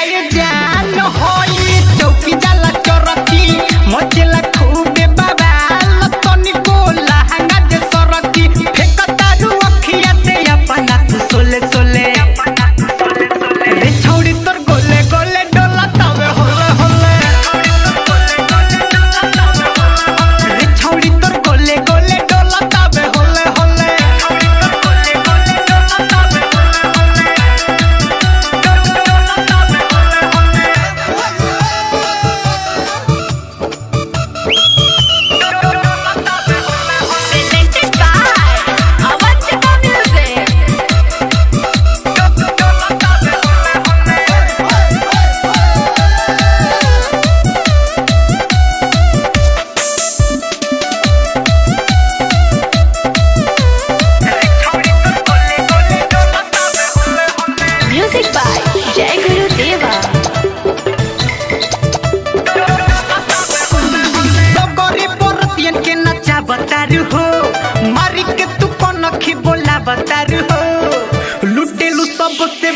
ये जान होई चौकी जाला चरती मचला खूबे बवाल तनी को लहंगा दे सरती फेकता रु अखिया से अपना तू सोले सोले रे छौड़ी तोर गोले गोले डोला तवे होले होले रे छौड़ी तोर गोले गोले डोला तवे होले होले बतारू हो मारी के तू कनखी बोला बतारू हो लुटेलू सबसे